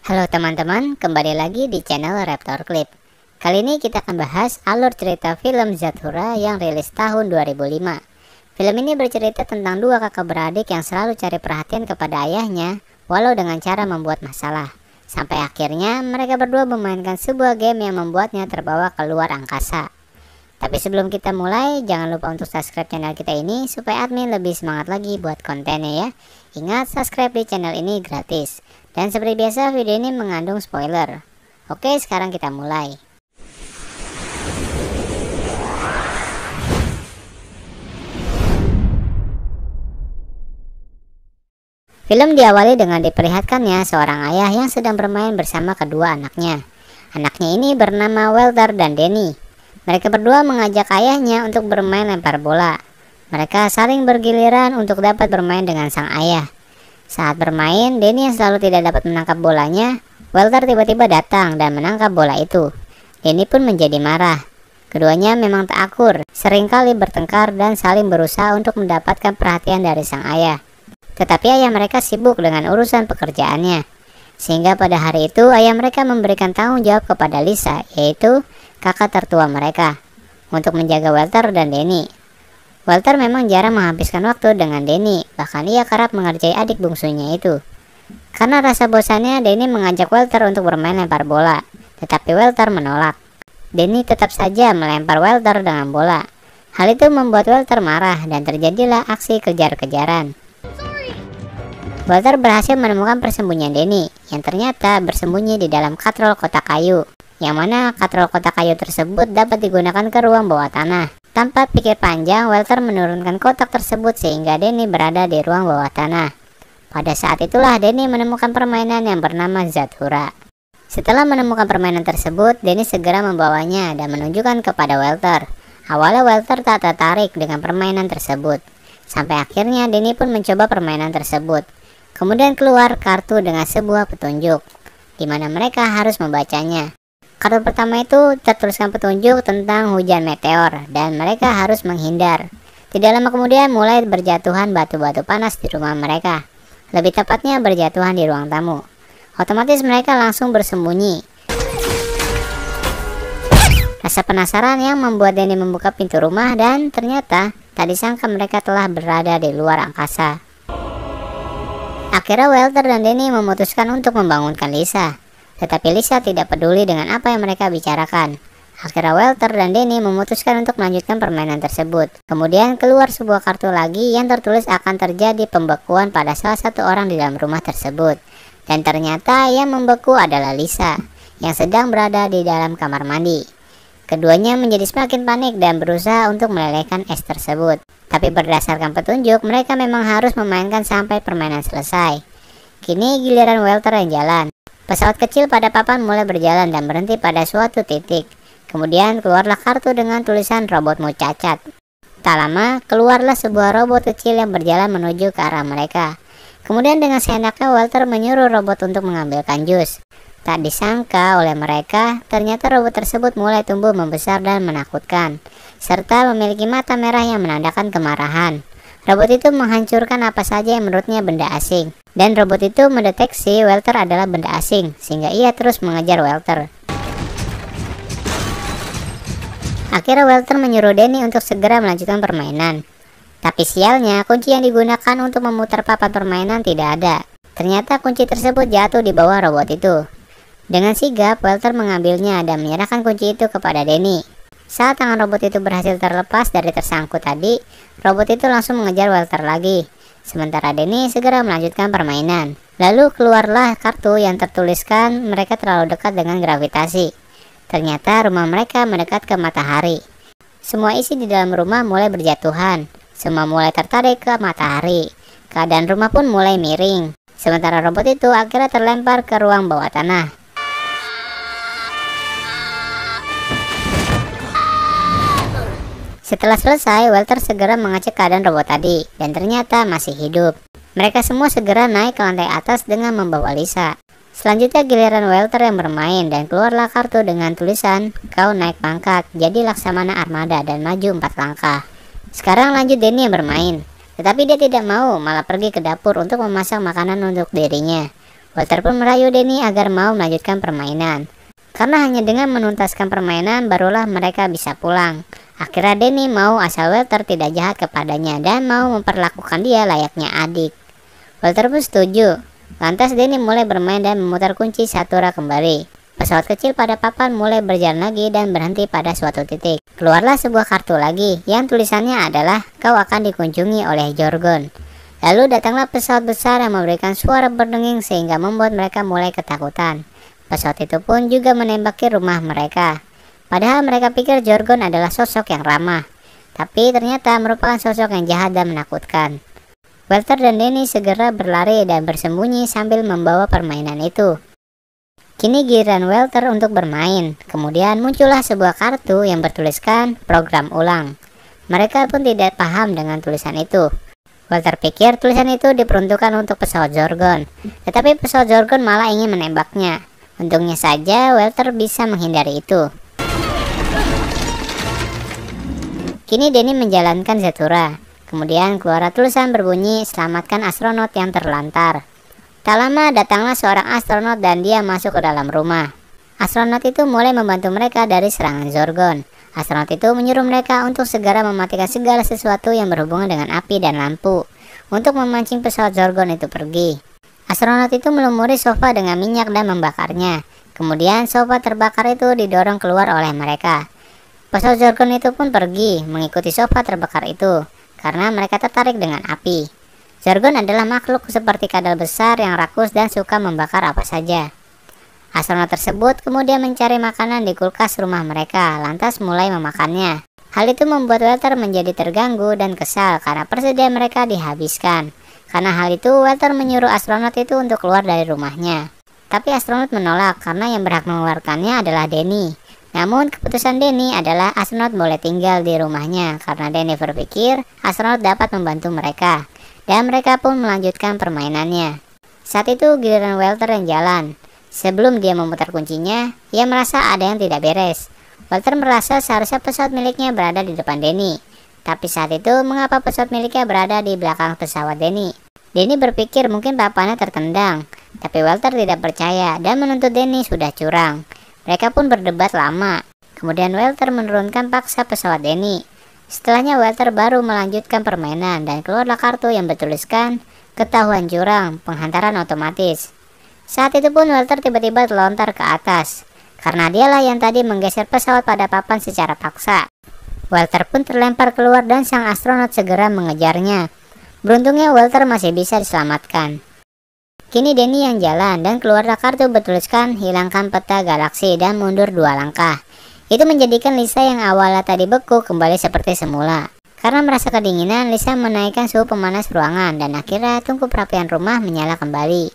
Halo teman-teman, kembali lagi di channel Raptor Clip. Kali ini kita akan bahas alur cerita film Zathura yang rilis tahun 2005. Film ini bercerita tentang dua kakak beradik yang selalu cari perhatian kepada ayahnya, walau dengan cara membuat masalah. Sampai akhirnya mereka berdua memainkan sebuah game yang membuatnya terbawa keluar angkasa. Tapi sebelum kita mulai, jangan lupa untuk subscribe channel kita ini supaya admin lebih semangat lagi buat kontennya ya. Ingat, subscribe di channel ini gratis. Dan seperti biasa, video ini mengandung spoiler. Oke, sekarang kita mulai. Film diawali dengan diperlihatkannya seorang ayah yang sedang bermain bersama kedua anaknya. Anaknya ini bernama Walter dan Denny. Mereka berdua mengajak ayahnya untuk bermain lempar bola. Mereka saling bergiliran untuk dapat bermain dengan sang ayah. Saat bermain, Denny yang selalu tidak dapat menangkap bolanya, Walter tiba-tiba datang dan menangkap bola itu. Denny pun menjadi marah. Keduanya memang tak akur, seringkali bertengkar dan saling berusaha untuk mendapatkan perhatian dari sang ayah. Tetapi ayah mereka sibuk dengan urusan pekerjaannya. Sehingga pada hari itu ayah mereka memberikan tanggung jawab kepada Lisa, yaitu kakak tertua mereka, untuk menjaga Walter dan Denny. Walter memang jarang menghabiskan waktu dengan Denny, bahkan ia kerap mengerjai adik bungsunya itu. Karena rasa bosannya, Denny mengajak Walter untuk bermain lempar bola, tetapi Walter menolak. Denny tetap saja melempar Walter dengan bola. Hal itu membuat Walter marah dan terjadilah aksi kejar-kejaran. Walter berhasil menemukan persembunyian Denny, yang ternyata bersembunyi di dalam katrol kotak kayu, yang mana katrol kotak kayu tersebut dapat digunakan ke ruang bawah tanah. Tanpa pikir panjang, Walter menurunkan kotak tersebut sehingga Denny berada di ruang bawah tanah. Pada saat itulah Denny menemukan permainan yang bernama Zathura. Setelah menemukan permainan tersebut, Denny segera membawanya dan menunjukkan kepada Walter. Awalnya Walter tak tertarik dengan permainan tersebut. Sampai akhirnya Denny pun mencoba permainan tersebut. Kemudian keluar kartu dengan sebuah petunjuk, di mana mereka harus membacanya. Kartu pertama itu tertuliskan petunjuk tentang hujan meteor dan mereka harus menghindar. Tidak lama kemudian mulai berjatuhan batu-batu panas di rumah mereka. Lebih tepatnya berjatuhan di ruang tamu. Otomatis mereka langsung bersembunyi. Rasa penasaran yang membuat Denny membuka pintu rumah dan ternyata tak disangka mereka telah berada di luar angkasa. Akhirnya Walter dan Denny memutuskan untuk membangunkan Lisa. Tetapi Lisa tidak peduli dengan apa yang mereka bicarakan. Akhirnya Walter dan Denny memutuskan untuk melanjutkan permainan tersebut. Kemudian keluar sebuah kartu lagi yang tertulis akan terjadi pembekuan pada salah satu orang di dalam rumah tersebut. Dan ternyata yang membeku adalah Lisa, yang sedang berada di dalam kamar mandi. Keduanya menjadi semakin panik dan berusaha untuk melelehkan es tersebut. Tapi berdasarkan petunjuk, mereka memang harus memainkan sampai permainan selesai. Kini giliran Walter yang jalan. Pesawat kecil pada papan mulai berjalan dan berhenti pada suatu titik. Kemudian keluarlah kartu dengan tulisan robotmu cacat. Tak lama, keluarlah sebuah robot kecil yang berjalan menuju ke arah mereka. Kemudian dengan seenaknya Walter menyuruh robot untuk mengambilkan jus. Tak disangka oleh mereka, ternyata robot tersebut mulai tumbuh membesar dan menakutkan, serta memiliki mata merah yang menandakan kemarahan. Robot itu menghancurkan apa saja yang menurutnya benda asing, dan robot itu mendeteksi Walter adalah benda asing, sehingga ia terus mengejar Walter. Akhirnya Walter menyuruh Denny untuk segera melanjutkan permainan. Tapi sialnya, kunci yang digunakan untuk memutar papan permainan tidak ada. Ternyata kunci tersebut jatuh di bawah robot itu. Dengan sigap, Walter mengambilnya dan menyerahkan kunci itu kepada Denny. Saat tangan robot itu berhasil terlepas dari tersangkut tadi, robot itu langsung mengejar Walter lagi. Sementara Denny segera melanjutkan permainan. Lalu keluarlah kartu yang tertuliskan mereka terlalu dekat dengan gravitasi. Ternyata rumah mereka mendekat ke matahari. Semua isi di dalam rumah mulai berjatuhan. Semua mulai tertarik ke matahari. Keadaan rumah pun mulai miring. Sementara robot itu akhirnya terlempar ke ruang bawah tanah. Setelah selesai, Walter segera mengecek keadaan robot tadi, dan ternyata masih hidup. Mereka semua segera naik ke lantai atas dengan membawa Lisa. Selanjutnya giliran Walter yang bermain, dan keluarlah kartu dengan tulisan, kau naik pangkat, jadi Laksamana Armada dan maju 4 langkah. Sekarang lanjut Denny yang bermain. Tetapi dia tidak mau, malah pergi ke dapur untuk memasak makanan untuk dirinya. Walter pun merayu Denny agar mau melanjutkan permainan. Karena hanya dengan menuntaskan permainan barulah mereka bisa pulang. Akhirnya Denny mau asal Walter tidak jahat kepadanya dan mau memperlakukan dia layaknya adik. Walter pun setuju. Lantas Denny mulai bermain dan memutar kunci Satura kembali. Pesawat kecil pada papan mulai berjalan lagi dan berhenti pada suatu titik. Keluarlah sebuah kartu lagi yang tulisannya adalah kau akan dikunjungi oleh Zorgon. Lalu datanglah pesawat besar yang memberikan suara berdenging sehingga membuat mereka mulai ketakutan. Pesawat itu pun juga menembaki rumah mereka. Padahal mereka pikir Zorgon adalah sosok yang ramah, tapi ternyata merupakan sosok yang jahat dan menakutkan. Walter dan Denny segera berlari dan bersembunyi sambil membawa permainan itu. Kini giliran Walter untuk bermain. Kemudian muncullah sebuah kartu yang bertuliskan program ulang. Mereka pun tidak paham dengan tulisan itu. Walter pikir tulisan itu diperuntukkan untuk pesawat Zorgon, tetapi pesawat Zorgon malah ingin menembaknya. Untungnya saja Walter bisa menghindari itu. Kini Denny menjalankan Zathura. Kemudian keluar tulisan berbunyi selamatkan astronot yang terlantar. Tak lama datanglah seorang astronot dan dia masuk ke dalam rumah. Astronot itu mulai membantu mereka dari serangan Zorgon. Astronot itu menyuruh mereka untuk segera mematikan segala sesuatu yang berhubungan dengan api dan lampu untuk memancing pesawat Zorgon itu pergi. Astronot itu melumuri sofa dengan minyak dan membakarnya. Kemudian sofa terbakar itu didorong keluar oleh mereka. Pesawat Zorgon itu pun pergi mengikuti sofa terbakar itu karena mereka tertarik dengan api. Zorgon adalah makhluk seperti kadal besar yang rakus dan suka membakar apa saja. Astronot tersebut kemudian mencari makanan di kulkas rumah mereka, lantas mulai memakannya. Hal itu membuat Walter menjadi terganggu dan kesal karena persediaan mereka dihabiskan. Karena hal itu, Walter menyuruh astronot itu untuk keluar dari rumahnya. Tapi astronot menolak karena yang berhak mengeluarkannya adalah Denny. Namun keputusan Denny adalah astronot boleh tinggal di rumahnya karena Denny berpikir astronot dapat membantu mereka. Dan mereka pun melanjutkan permainannya. Saat itu giliran Walter yang jalan. Sebelum dia memutar kuncinya, ia merasa ada yang tidak beres. Walter merasa seharusnya pesawat miliknya berada di depan Denny. Tapi saat itu, mengapa pesawat miliknya berada di belakang pesawat Denny? Denny berpikir mungkin papanya tertendang. Tapi Walter tidak percaya dan menuntut Denny sudah curang. Mereka pun berdebat lama. Kemudian Walter menurunkan paksa pesawat Denny. Setelahnya Walter baru melanjutkan permainan dan keluarlah kartu yang bertuliskan ketahuan curang, penghantaran otomatis. Saat itu pun Walter tiba-tiba terlontar ke atas, karena dialah yang tadi menggeser pesawat pada papan secara paksa. Walter pun terlempar keluar dan sang astronot segera mengejarnya. Beruntungnya Walter masih bisa diselamatkan. Kini Denny yang jalan dan keluarlah kartu bertuliskan hilangkan peta galaksi dan mundur 2 langkah. Itu menjadikan Lisa yang awalnya tadi beku kembali seperti semula. Karena merasa kedinginan, Lisa menaikkan suhu pemanas ruangan dan akhirnya tungku perapian rumah menyala kembali.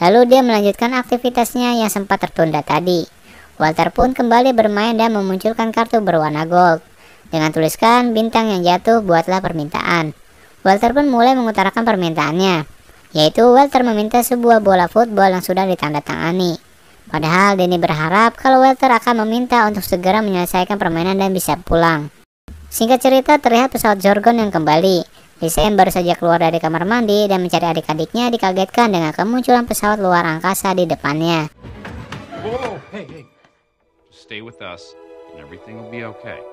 Lalu dia melanjutkan aktivitasnya yang sempat tertunda tadi. Walter pun kembali bermain dan memunculkan kartu berwarna gold. Dengan tuliskan bintang yang jatuh buatlah permintaan. Walter pun mulai mengutarakan permintaannya, yaitu Walter meminta sebuah bola football yang sudah ditandatangani. Padahal Denny berharap kalau Walter akan meminta untuk segera menyelesaikan permainan dan bisa pulang. Singkat cerita, terlihat pesawat Zorgon yang kembali. Lisa yang baru saja keluar dari kamar mandi dan mencari adik-adiknya dikagetkan dengan kemunculan pesawat luar angkasa di depannya. Whoa, hey. Stay with us and everything will be okay.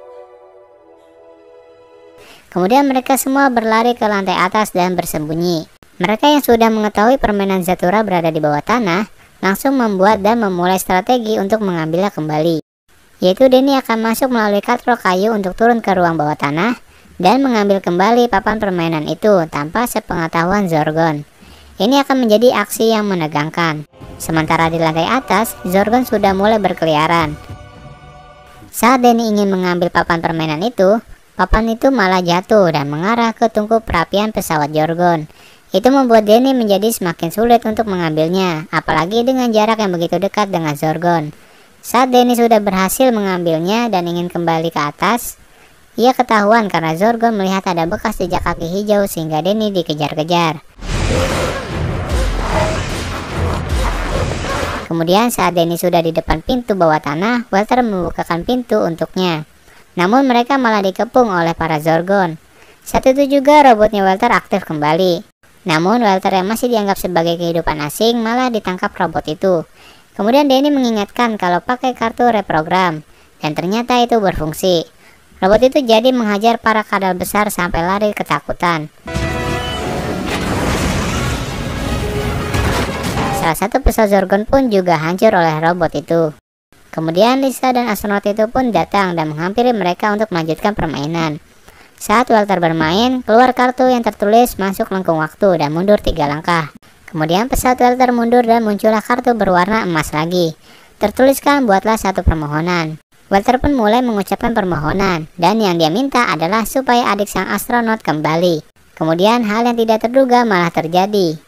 Kemudian mereka semua berlari ke lantai atas dan bersembunyi. Mereka yang sudah mengetahui permainan Zathura berada di bawah tanah, langsung membuat dan memulai strategi untuk mengambilnya kembali. Yaitu Denny akan masuk melalui katrol kayu untuk turun ke ruang bawah tanah dan mengambil kembali papan permainan itu tanpa sepengetahuan Zorgon. Ini akan menjadi aksi yang menegangkan. Sementara di lantai atas, Zorgon sudah mulai berkeliaran. Saat Denny ingin mengambil papan permainan itu, papan itu malah jatuh dan mengarah ke tungku perapian pesawat Zorgon. Itu membuat Denny menjadi semakin sulit untuk mengambilnya, apalagi dengan jarak yang begitu dekat dengan Zorgon. Saat Denny sudah berhasil mengambilnya dan ingin kembali ke atas, ia ketahuan karena Zorgon melihat ada bekas jejak kaki hijau sehingga Denny dikejar-kejar. Kemudian saat Denny sudah di depan pintu bawah tanah, Walter membukakan pintu untuknya. Namun mereka malah dikepung oleh para Zorgon. Saat itu juga robotnya Walter aktif kembali. Namun Walter yang masih dianggap sebagai kehidupan asing malah ditangkap robot itu. Kemudian Danny mengingatkan kalau pakai kartu reprogram, dan ternyata itu berfungsi. Robot itu jadi menghajar para kadal besar sampai lari ketakutan. Salah satu pesawat Zorgon pun juga hancur oleh robot itu. Kemudian Lisa dan astronot itu pun datang dan menghampiri mereka untuk melanjutkan permainan. Saat Walter bermain, keluar kartu yang tertulis masuk lengkung waktu dan mundur 3 langkah. Kemudian pesawat Walter mundur dan muncullah kartu berwarna emas lagi. Tertuliskan buatlah satu permohonan. Walter pun mulai mengucapkan permohonan, dan yang dia minta adalah supaya adik sang astronot kembali. Kemudian hal yang tidak terduga malah terjadi.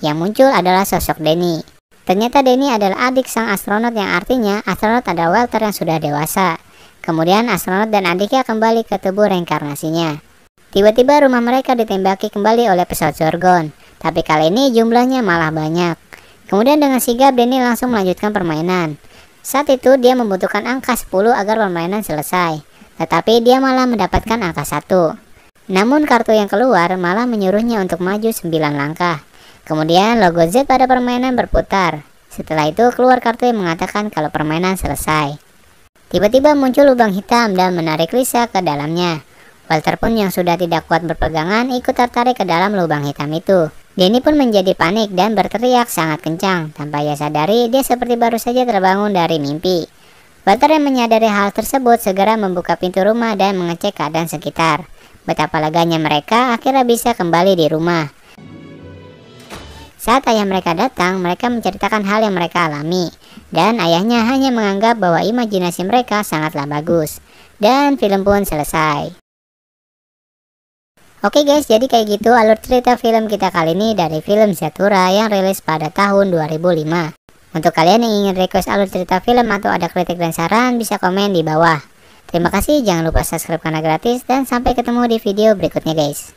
Yang muncul adalah sosok Danny. Ternyata Danny adalah adik sang astronot, yang artinya astronot adalah Walter yang sudah dewasa. Kemudian astronot dan adiknya kembali ke tubuh reinkarnasinya. Tiba-tiba rumah mereka ditembaki kembali oleh pesawat Zorgon, tapi kali ini jumlahnya malah banyak. Kemudian dengan sigap Danny langsung melanjutkan permainan. Saat itu dia membutuhkan angka 10 agar permainan selesai, tetapi dia malah mendapatkan angka 1. Namun kartu yang keluar malah menyuruhnya untuk maju 9 langkah. Kemudian logo Z pada permainan berputar. Setelah itu keluar kartu yang mengatakan kalau permainan selesai. Tiba-tiba muncul lubang hitam dan menarik Lisa ke dalamnya. Walter pun yang sudah tidak kuat berpegangan ikut tertarik ke dalam lubang hitam itu. Danny pun menjadi panik dan berteriak sangat kencang. Tanpa ia sadari, dia seperti baru saja terbangun dari mimpi. Walter yang menyadari hal tersebut segera membuka pintu rumah dan mengecek keadaan sekitar. Betapa leganya mereka akhirnya bisa kembali di rumah. Saat ayah mereka datang, mereka menceritakan hal yang mereka alami, dan ayahnya hanya menganggap bahwa imajinasi mereka sangatlah bagus. Dan film pun selesai. Oke guys, jadi kayak gitu alur cerita film kita kali ini dari film Zathura yang rilis pada tahun 2005. Untuk kalian yang ingin request alur cerita film atau ada kritik dan saran, bisa komen di bawah. Terima kasih, jangan lupa subscribe karena gratis, dan sampai ketemu di video berikutnya guys.